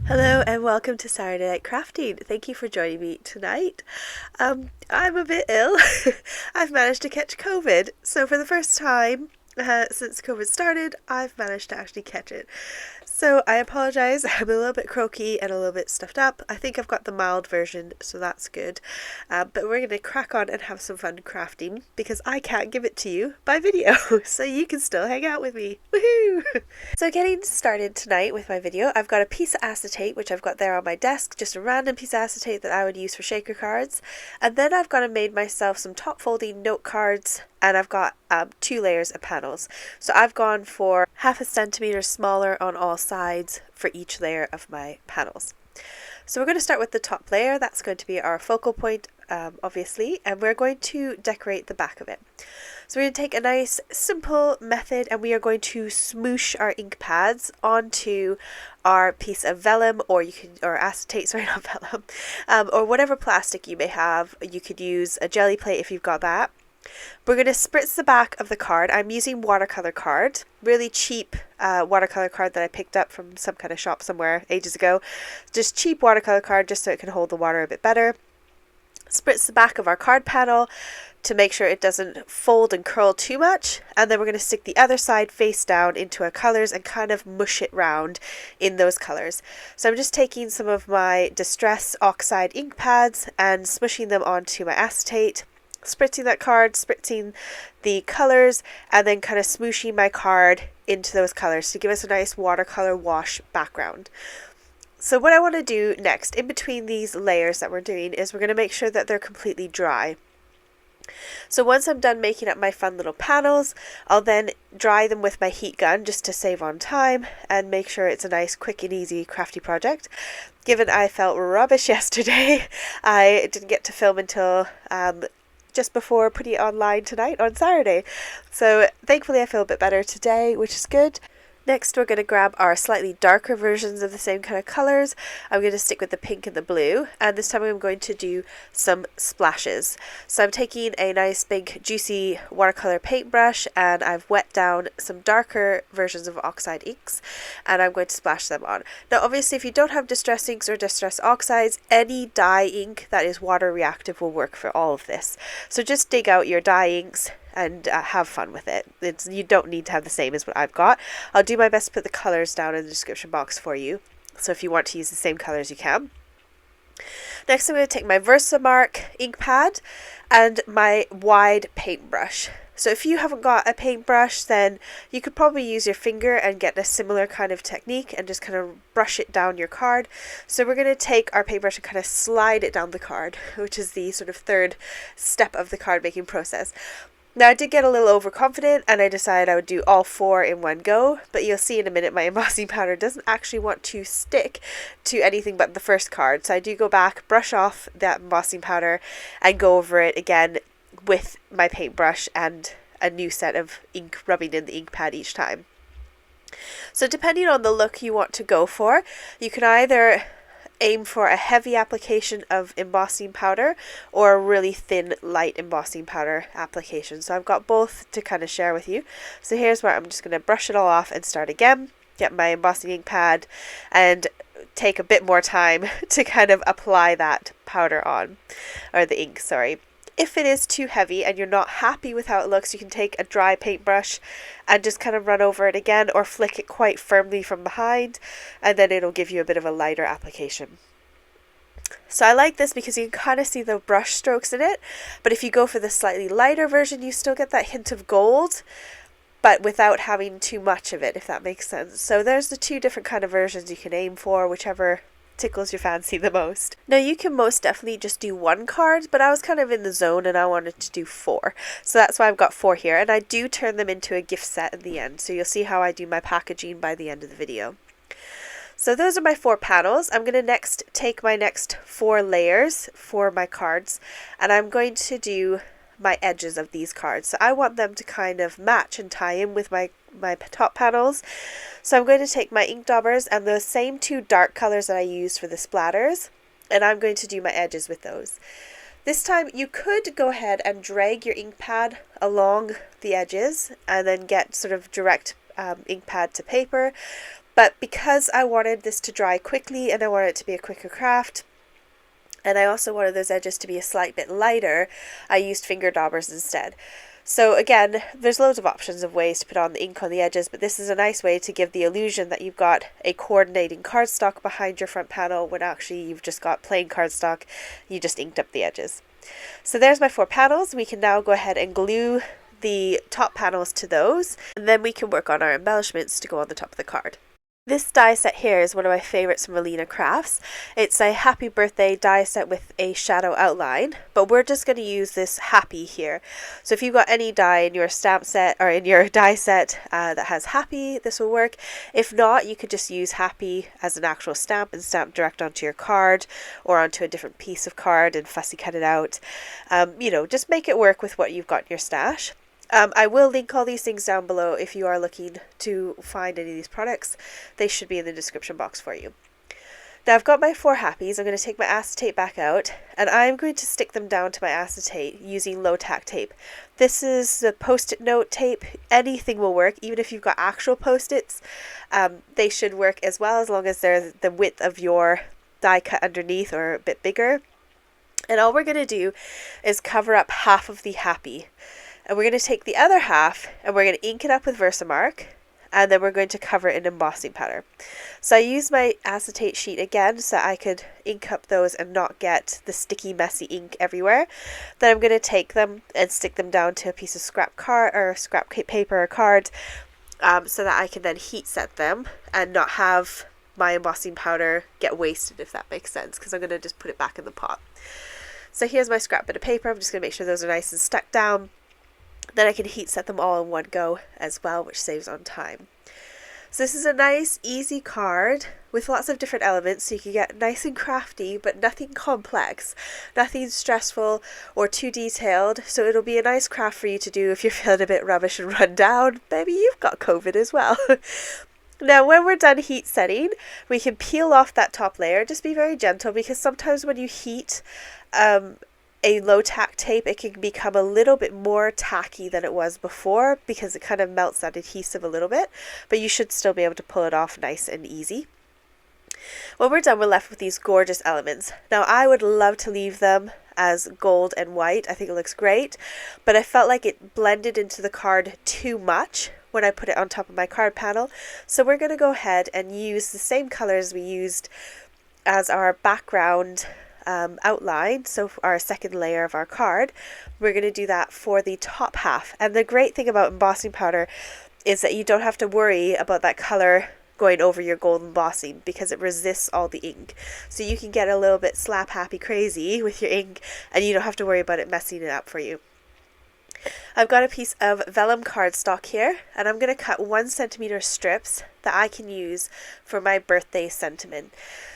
Hello and welcome to Saturday Night Crafting. Thank you for joining me tonight. I'm a bit ill. I've managed to catch COVID. So for the first time since COVID started, I've managed to actually catch it. So I apologize. I'm a little bit croaky and a little bit stuffed up. I think I've got the mild version, so that's good. But we're going to crack on and have some fun crafting because I can't give it to you by video, so you can still hang out with me. Woohoo! So getting started tonight with my video, I've got a piece of acetate, which I've got there on my desk, just a random piece of acetate that I would use for shaker cards. And then I've gone and made myself some top folding note cards, and I've got 2 layers of panels. So I've gone for 1/2 centimeter smaller on all sides for each layer of my panels. So we're going to start with the top layer. That's going to be our focal point, obviously, and we're going to decorate the back of it. So we're going to take a nice simple method and we are going to smoosh our ink pads onto our piece of vellum, or acetate, sorry, not vellum, or whatever plastic you may have. You could use a jelly plate if you've got that. We're going to spritz the back of the card. I'm using watercolor card, really cheap watercolor card that I picked up from some kind of shop somewhere ages ago. Just cheap watercolor card just so it can hold the water a bit better. Spritz the back of our card panel to make sure it doesn't fold and curl too much, and then we're going to stick the other side face down into our colors and kind of mush it round in those colors. So I'm just taking some of my Distress Oxide ink pads and smushing them onto my acetate, spritzing that card, spritzing the colors, and then kind of smooshing my card into those colors to give us a nice watercolor wash background. So what I want to do next, in between these layers that we're doing, is we're going to make sure that they're completely dry. So once I'm done making up my fun little panels, I'll then dry them with my heat gun just to save on time and make sure it's a nice, quick and easy crafty project. Given I felt rubbish yesterday, I didn't get to film until just before putting it online tonight on Saturday. So thankfully I feel a bit better today, which is good. Next, we're going to grab our slightly darker versions of the same kind of colors. I'm going to stick with the pink and the blue, and this time I'm going to do some splashes. So I'm taking a nice big juicy watercolor paintbrush, and I've wet down some darker versions of Oxide inks, and I'm going to splash them on. Now obviously if you don't have Distress inks or Distress Oxides, any dye ink that is water reactive will work for all of this. So just dig out your dye inks and have fun with it. You don't need to have the same as what I've got. I'll do my best to put the colors down in the description box for you, so if you want to use the same colors you can. Next I'm going to take my VersaMark ink pad and my wide paintbrush. So if you haven't got a paintbrush, then you could probably use your finger and get a similar kind of technique and just kind of brush it down your card. So we're going to take our paintbrush and kind of slide it down the card, which is the sort of third step of the card making process. Now I did get a little overconfident and I decided I would do all 4 in one go, but you'll see in a minute my embossing powder doesn't actually want to stick to anything but the first card. So I do go back, brush off that embossing powder and go over it again with my paintbrush and a new set of ink rubbing in the ink pad each time. So depending on the look you want to go for, you can either aim for a heavy application of embossing powder or a really thin light embossing powder application. So I've got both to kind of share with you. So here's where I'm just going to brush it all off and start again, get my embossing ink pad and take a bit more time to kind of apply that powder on, or the ink, sorry. If it is too heavy and you're not happy with how it looks, you can take a dry paintbrush and just kind of run over it again or flick it quite firmly from behind, and then it'll give you a bit of a lighter application. So I like this because you can kind of see the brush strokes in it, but if you go for the slightly lighter version, you still get that hint of gold, but without having too much of it, if that makes sense. So there's the 2 different kind of versions you can aim for, whichever tickles your fancy the most. Now you can most definitely just do 1 card, but I was kind of in the zone and I wanted to do 4. So that's why I've got 4 here, and I do turn them into a gift set in the end. So you'll see how I do my packaging by the end of the video. So those are my 4 panels. I'm going to next take my next 4 layers for my cards, and I'm going to do my edges of these cards. So I want them to kind of match and tie in with my top panels. So I'm going to take my ink daubers and those same 2 dark colors that I used for the splatters, and I'm going to do my edges with those. This time you could go ahead and drag your ink pad along the edges and then get sort of direct ink pad to paper, But because I wanted this to dry quickly and I wanted it to be a quicker craft, and I also wanted those edges to be a slight bit lighter, I used finger daubers instead. So again, there's loads of options of ways to put on the ink on the edges, but this is a nice way to give the illusion that you've got a coordinating cardstock behind your front panel when actually you've just got plain cardstock, you just inked up the edges. So there's my 4 panels. We can now go ahead and glue the top panels to those, and then we can work on our embellishments to go on the top of the card. This die set here is one of my favorites from Alina Crafts. It's a happy birthday die set with a shadow outline, but we're just going to use this happy here. So if you've got any die in your stamp set or in your die set that has happy, this will work. If not, you could just use happy as an actual stamp and stamp direct onto your card or onto a different piece of card and fussy cut it out. Just make it work with what you've got in your stash. I will link all these things down below if you are looking to find any of these products. They should be in the description box for you. Now I've got my 4 happies. I'm going to take my acetate back out and I'm going to stick them down to my acetate using low tack tape. This is the post-it note tape. Anything will work, even if you've got actual post-its. They should work as well, as long as they're the width of your die cut underneath or a bit bigger. And all we're going to do is cover up half of the happy. And we're going to take the other half and we're going to ink it up with VersaMark, and then we're going to cover it in embossing powder. So I used my acetate sheet again so I could ink up those and not get the sticky messy ink everywhere. Then I'm going to take them and stick them down to a piece of scrap paper or card so that I can then heat set them and not have my embossing powder get wasted, if that makes sense, because I'm going to just put it back in the pot. So here's my scrap bit of paper. I'm just going to make sure those are nice and stuck down. Then I can heat set them all in one go as well, which saves on time. So this is a nice, easy card with lots of different elements, so you can get nice and crafty, but nothing complex, nothing stressful or too detailed. So it'll be a nice craft for you to do if you're feeling a bit rubbish and run down. Maybe you've got COVID as well. Now, when we're done heat setting, we can peel off that top layer. Just be very gentle, because sometimes when you heat a low tack tape, it can become a little bit more tacky than it was before because it kind of melts that adhesive a little bit, but you should still be able to pull it off nice and easy. When we're done, we're left with these gorgeous elements. Now I would love to leave them as gold and white. I think it looks great, but I felt like it blended into the card too much when I put it on top of my card panel. So we're going to go ahead and use the same colors we used as our background outline, so for our second layer of our card. We're going to do that for the top half. And the great thing about embossing powder is that you don't have to worry about that color going over your gold embossing because it resists all the ink. So you can get a little bit slap happy crazy with your ink and you don't have to worry about it messing it up for you. I've got a piece of vellum cardstock here, and I'm going to cut 1 centimeter strips that I can use for my birthday sentiment.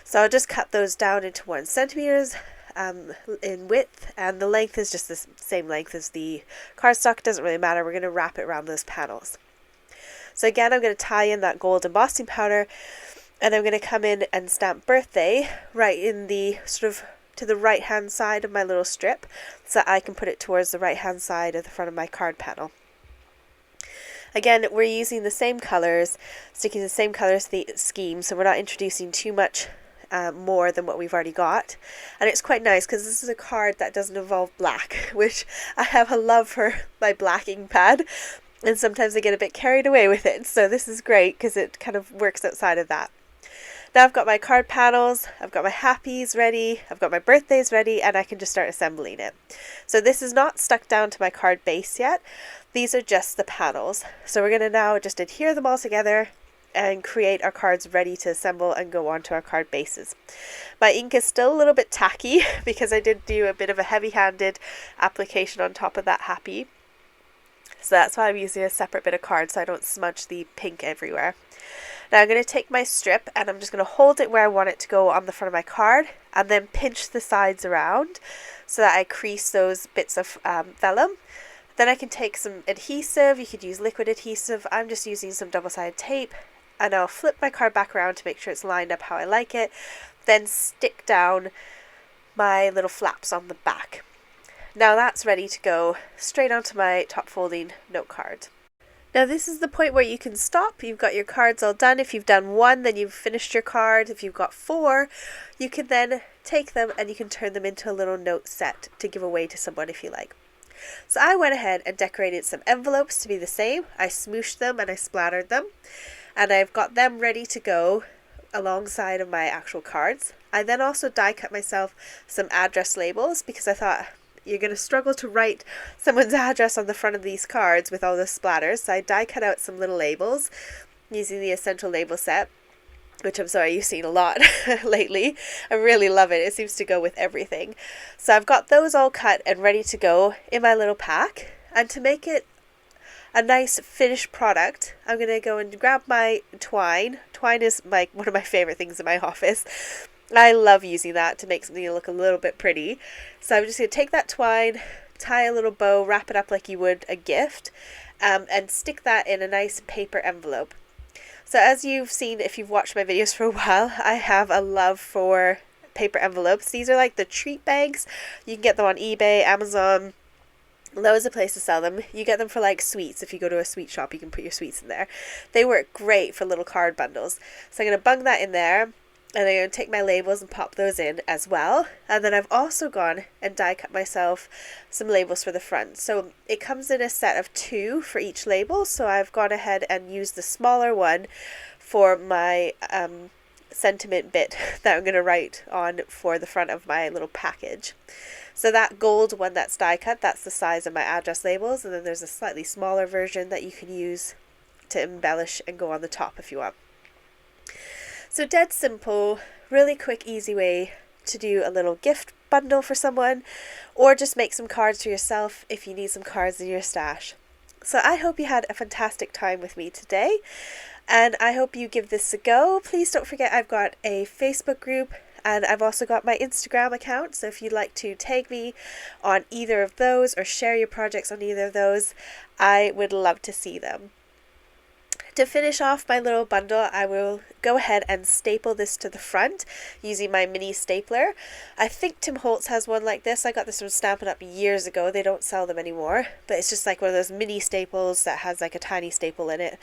So I'll just cut those down into 1 centimeters in width, and the length is just the same length as the cardstock. It doesn't really matter. We're going to wrap it around those panels. So again, I'm going to tie in that gold embossing powder, and I'm going to come in and stamp birthday right in the sort of to the right hand side of my little strip so that I can put it towards the right hand side of the front of my card panel. Again, we're using the same colors, sticking the same colors scheme, so we're not introducing too much more than what we've already got. And it's quite nice because this is a card that doesn't involve black, which I have a love for my black ink pad, and sometimes I get a bit carried away with it. So this is great because it kind of works outside of that. Now I've got my card panels, I've got my happies ready, I've got my birthdays ready, and I can just start assembling it. So this is not stuck down to my card base yet. These are just the panels. So we're going to now just adhere them all together and create our cards ready to assemble and go onto our card bases. My ink is still a little bit tacky because I did do a bit of a heavy-handed application on top of that happy. So that's why I'm using a separate bit of card so I don't smudge the pink everywhere. Now I'm going to take my strip and I'm just going to hold it where I want it to go on the front of my card and then pinch the sides around so that I crease those bits of vellum. Then I can take some adhesive. You could use liquid adhesive. I'm just using some double-sided tape, and I'll flip my card back around to make sure it's lined up how I like it. Then stick down my little flaps on the back. Now that's ready to go straight onto my top folding note card. Now this is the point where you can stop. You've got your cards all done. If you've done one, then you've finished your card. If you've got 4, you can then take them and you can turn them into a little note set to give away to someone if you like. So I went ahead and decorated some envelopes to be the same. I smooshed them and I splattered them, and I've got them ready to go alongside of my actual cards. I then also die cut myself some address labels because I thought you're going to struggle to write someone's address on the front of these cards with all the splatters. So I die cut out some little labels using the Essential Label set, which I'm sorry you've seen a lot lately. I really love it. It seems to go with everything. So I've got those all cut and ready to go in my little pack. And to make it a nice finished product, I'm going to go and grab my twine. Twine is one of my favorite things in my office. I love using that to make something look a little bit pretty. So I'm just going to take that twine, tie a little bow, wrap it up like you would a gift, and stick that in a nice paper envelope. So as you've seen, if you've watched my videos for a while, I have a love for paper envelopes. These are like the treat bags. You can get them on eBay, Amazon, loads of places sell them. You get them for like sweets. If you go to a sweet shop, you can put your sweets in there. They work great for little card bundles. So I'm going to bung that in there. And I'm going to take my labels and pop those in as well. And then I've also gone and die cut myself some labels for the front. So it comes in a set of 2 for each label. So I've gone ahead and used the smaller one for my sentiment bit that I'm going to write on for the front of my little package. So that gold one that's die cut, that's the size of my address labels. And then there's a slightly smaller version that you can use to embellish and go on the top if you want. So dead simple, really quick, easy way to do a little gift bundle for someone, or just make some cards for yourself if you need some cards in your stash. So I hope you had a fantastic time with me today, and I hope you give this a go. Please don't forget I've got a Facebook group, and I've also got my Instagram account, so if you'd like to tag me on either of those or share your projects on either of those, I would love to see them. To finish off my little bundle, I will go ahead and staple this to the front using my mini stapler. I think Tim Holtz has one like this. I got this from Stampin' Up! Years ago. They don't sell them anymore, but it's just like one of those mini staples that has like a tiny staple in it.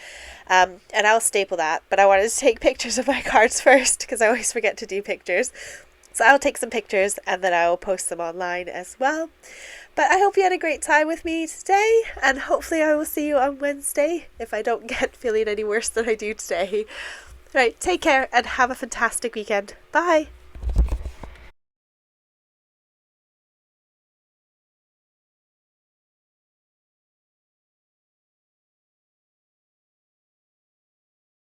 And I'll staple that, but I wanted to take pictures of my cards first because I always forget to do pictures. So I'll take some pictures and then I will post them online as well. But I hope you had a great time with me today, and hopefully I will see you on Wednesday if I don't get feeling any worse than I do today. Right, take care and have a fantastic weekend. Bye!